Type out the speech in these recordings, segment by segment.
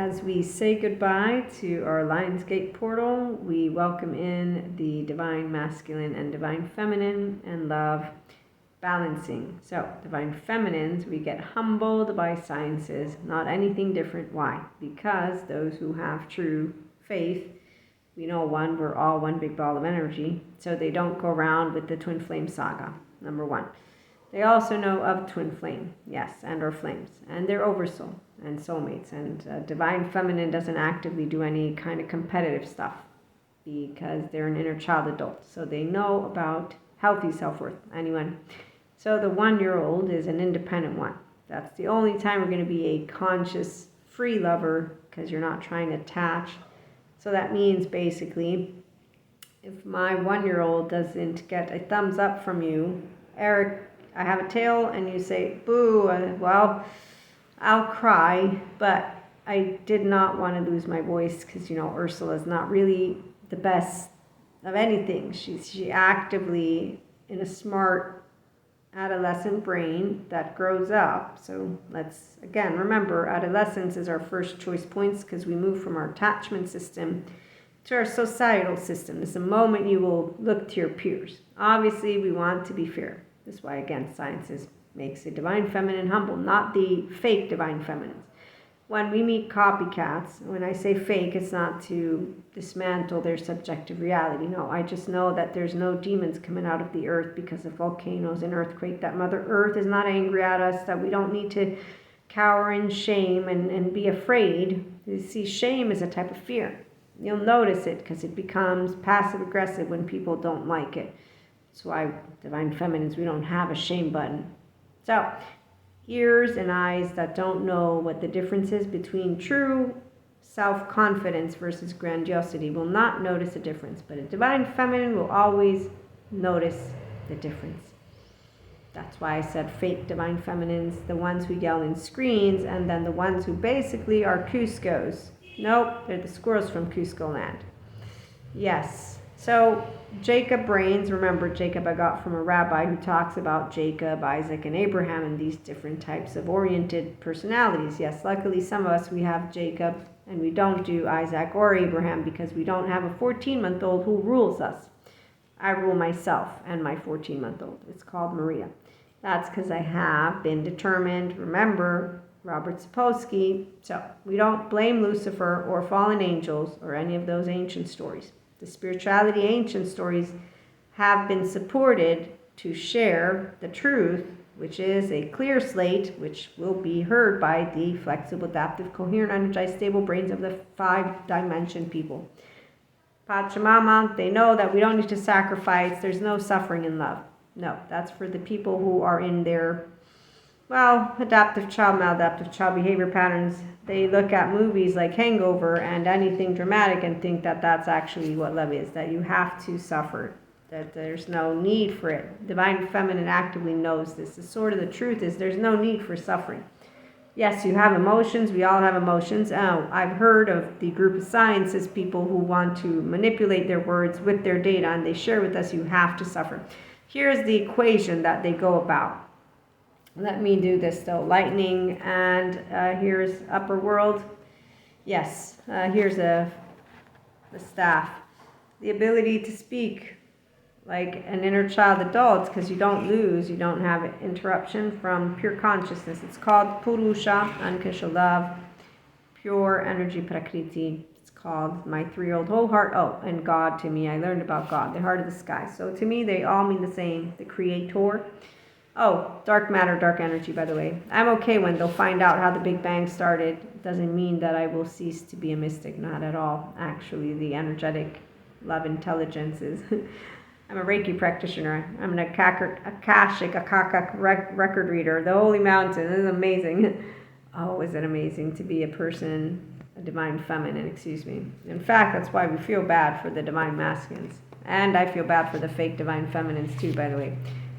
as we say goodbye to our Lionsgate portal, we welcome in the divine masculine and divine feminine and love balancing. So, divine feminines, we get humbled by sciences, not anything different. Why? Because those who have true faith, we know we're all one big ball of energy, so they don't go around with the twin flame saga, number one. They also know of twin flame, yes, and or flames, and their oversoul and soulmates. And divine feminine doesn't actively do any kind of competitive stuff because they're an inner child adult, so they know about healthy self-worth. Anyone? So the 1-year-old is an independent one. That's the only time we're going to be a conscious, free lover because you're not trying to attach. So that means basically, if my 1-year-old doesn't get a thumbs up from you, Eric, I have a tail, and you say, boo, well, I'll cry, but I did not want to lose my voice because, Ursula's not really the best of anything. She actively, in a smart adolescent brain that grows up. So let's, again, remember, adolescence is our first choice points because we move from our attachment system to our societal system. It's a moment you will look to your peers. Obviously, we want to be fair. That's why, again, science makes the divine feminine humble, not the fake divine feminines. When we meet copycats, when I say fake, it's not to dismantle their subjective reality. No, I just know that there's no demons coming out of the earth because of volcanoes and earthquake, that Mother Earth is not angry at us, that we don't need to cower in shame and be afraid. You see, shame is a type of fear. You'll notice it because it becomes passive-aggressive when people don't like it. That's why divine feminines, we don't have a shame button. So, ears and eyes that don't know what the difference is between true self-confidence versus grandiosity will not notice a difference. But a divine feminine will always notice the difference. That's why I said fake divine feminines, the ones who yell in screens, and then the ones who basically are Cusco's. Nope, they're the squirrels from Cusco land. Yes. So Jacob brains, remember Jacob I got from a rabbi who talks about Jacob, Isaac, and Abraham and these different types of oriented personalities. Yes, luckily some of us, we have Jacob and we don't do Isaac or Abraham because we don't have a 14-month-old who rules us. I rule myself and my 14-month-old. It's called Maria. That's because I have been determined. Remember, Robert Sapolsky. So we don't blame Lucifer or fallen angels or any of those ancient stories. The spirituality ancient stories have been supported to share the truth, which is a clear slate, which will be heard by the flexible, adaptive, coherent, energized, stable brains of the 5-dimension people. Pachamama, they know that we don't need to sacrifice. There's no suffering in love. No, that's for the people who are in their, adaptive child, maladaptive child behavior patterns. They look at movies like Hangover and anything dramatic and think that that's actually what love is, that you have to suffer, that there's no need for it. Divine feminine actively knows this. The sort of the truth is there's no need for suffering. Yes, you have emotions. We all have emotions. I've heard of the group of scientists, people who want to manipulate their words with their data, and they share with us you have to suffer. Here's the equation that they go about. Let me do this though. Lightning, and here's upper world. Yes, here's the staff. The ability to speak like an inner child adult, because you don't lose, you don't have interruption from pure consciousness. It's called Purusha, unconditional love, pure energy Prakriti. It's called my 3-year-old whole heart. Oh, and God to me, I learned about God, the heart of the sky. So to me, they all mean the same, the creator. Oh, dark matter, dark energy, by the way. I'm okay when they'll find out how the Big Bang started. It doesn't mean that I will cease to be a mystic, not at all. Actually, the energetic love intelligence is... I'm a Reiki practitioner. I'm an Akashic record reader. The Holy Mountain is amazing. Oh, is it amazing to be a person, a divine feminine, In fact, that's why we feel bad for the divine masculines. And I feel bad for the fake divine feminines too, by the way.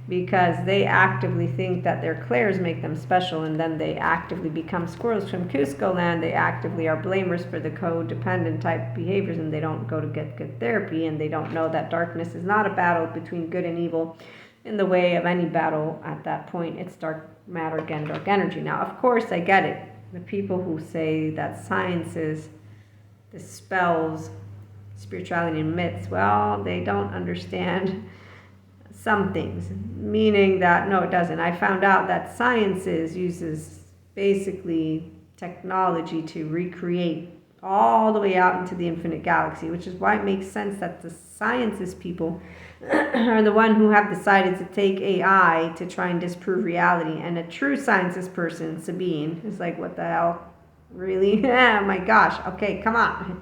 Because they actively think that their clairs make them special, and then they actively become squirrels from Cusco land. They actively are blamers for the codependent type behaviors, and they don't go to get good therapy, and they don't know that darkness is not a battle between good and evil. In the way of any battle at that point, it's dark matter, again, dark energy. Now, of course, I get it. the people who say that sciences dispels spirituality and myths, well, they don't understand some things, meaning that no, it doesn't. I found out that sciences uses basically technology to recreate all the way out into the infinite galaxy, which is why it makes sense that the sciences people are the one who have decided to take AI to try and disprove reality. And a true sciences person, Sabine, is like, what the hell? Really? Oh my gosh. Okay, come on.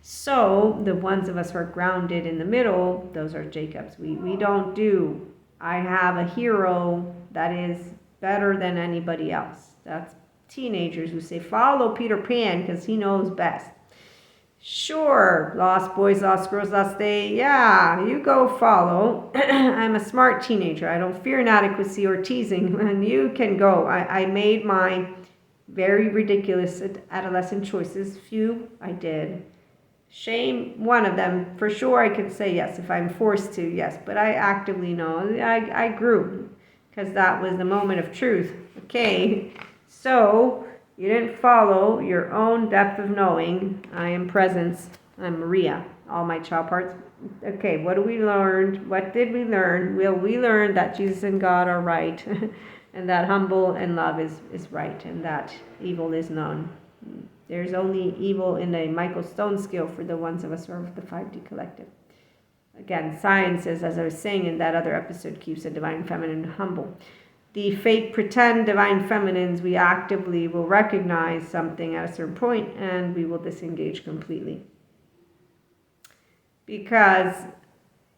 So the ones of us who are grounded in the middle, those are Jacobs. We don't do, I have a hero that is better than anybody else. That's teenagers who say, follow Peter Pan because he knows best. Sure, lost boys, lost girls, lost day. Yeah, you go follow. I'm a smart teenager. I don't fear inadequacy or teasing. And you can go. I made my very ridiculous adolescent choices. Few I did. Shame, one of them. For sure I could say yes. If I'm forced to, yes. But I actively know. I grew because that was the moment of truth. Okay, so you didn't follow your own depth of knowing. I am presence. I'm Maria. All my child parts. Okay, what do we learn? What did we learn? Well, we learned that Jesus and God are right, and that humble and love is right, and that evil is known. There's only evil in a Michael Stone scale for the ones of us who are of the 5D collective. Again, science is, as I was saying in that other episode, keeps the divine feminine humble. The fake pretend divine feminines, we actively will recognize something at a certain point and we will disengage completely. Because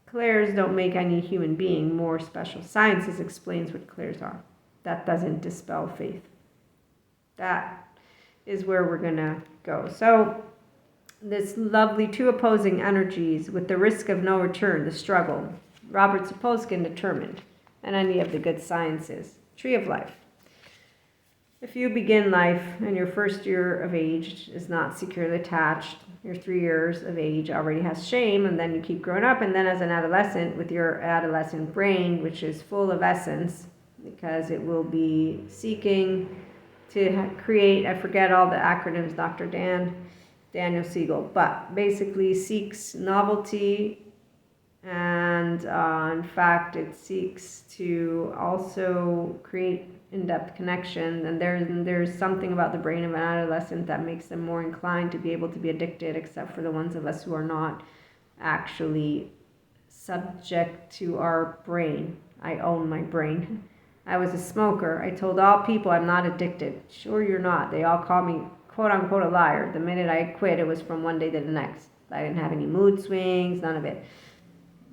clairs don't make any human being more special. Sciences explains what clairs are. That doesn't dispel faith. That is where we're going to go. So this lovely two opposing energies with the risk of no return, the struggle. Robert Sapolsky determined. And any of the good sciences. Tree of life. If you begin life and your first year of age is not securely attached, your 3 years of age already has shame, and then you keep growing up, and then as an adolescent with your adolescent brain, which is full of essence, because it will be seeking to create, I forget all the acronyms, Dr. Daniel Siegel, but basically seeks novelty. And in fact, it seeks to also create in-depth connection. And there's something about the brain of an adolescent that makes them more inclined to be able to be addicted, except for the ones of us who are not actually subject to our brain. I own my brain. I was a smoker. I told all people I'm not addicted. Sure, you're not. They all call me, quote unquote, a liar. The minute I quit, it was from one day to the next. I didn't have any mood swings, none of it.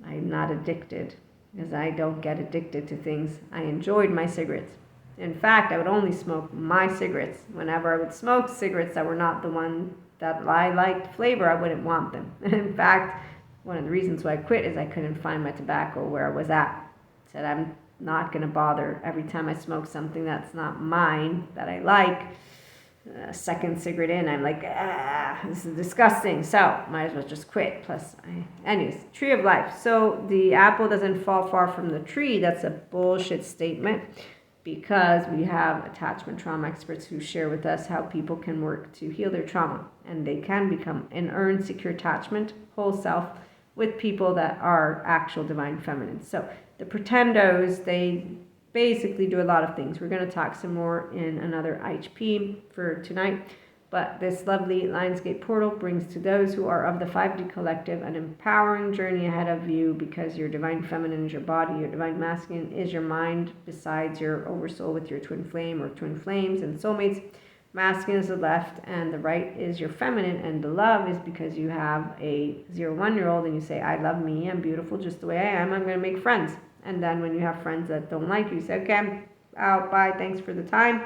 I'm not addicted because I don't get addicted to things. I enjoyed my cigarettes. In fact, I would only smoke my cigarettes. Whenever I would smoke cigarettes that were not the one that I liked flavor, I wouldn't want them. In fact, one of the reasons why I quit is I couldn't find my tobacco where I was at. I said, I'm not going to bother every time I smoke something that's not mine, that I like. Second cigarette in, I'm like, this is disgusting. So might as well just quit. Plus, anyways, tree of life. So the apple doesn't fall far from the tree. That's a bullshit statement because we have attachment trauma experts who share with us how people can work to heal their trauma, and they can become an earned secure attachment, whole self, with people that are actual divine feminine. So the pretendos, they basically do a lot of things. We're going to talk some more in another IHP for tonight. But this lovely Lionsgate portal brings to those who are of the 5D collective an empowering journey ahead of you, because your divine feminine is your body, your divine masculine is your mind, besides your oversoul with your twin flame or twin flames and soulmates. Masculine is the left and the right is your feminine, and the love is because you have a 0-1-year-old and you say, I love me, I'm beautiful just the way I am, I'm going to make friends. And then when you have friends that don't like you, say, okay, I'm out, bye, thanks for the time.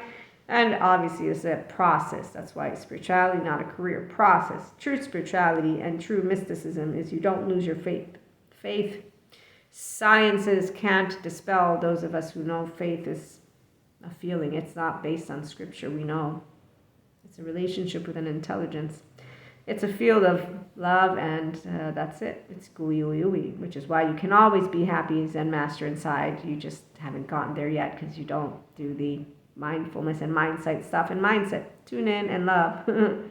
And obviously it's a process. That's why spirituality, not a career, process. True spirituality and true mysticism is you don't lose your faith. Faith, sciences can't dispel. Those of us who know faith is a feeling. It's not based on scripture, we know. It's a relationship with an intelligence. It's a field of love, and that's it. It's gooey, ooey, ooey, which is why you can always be happy Zen master inside. You just haven't gotten there yet because you don't do the mindfulness and mindset stuff and mindset. Tune in and love.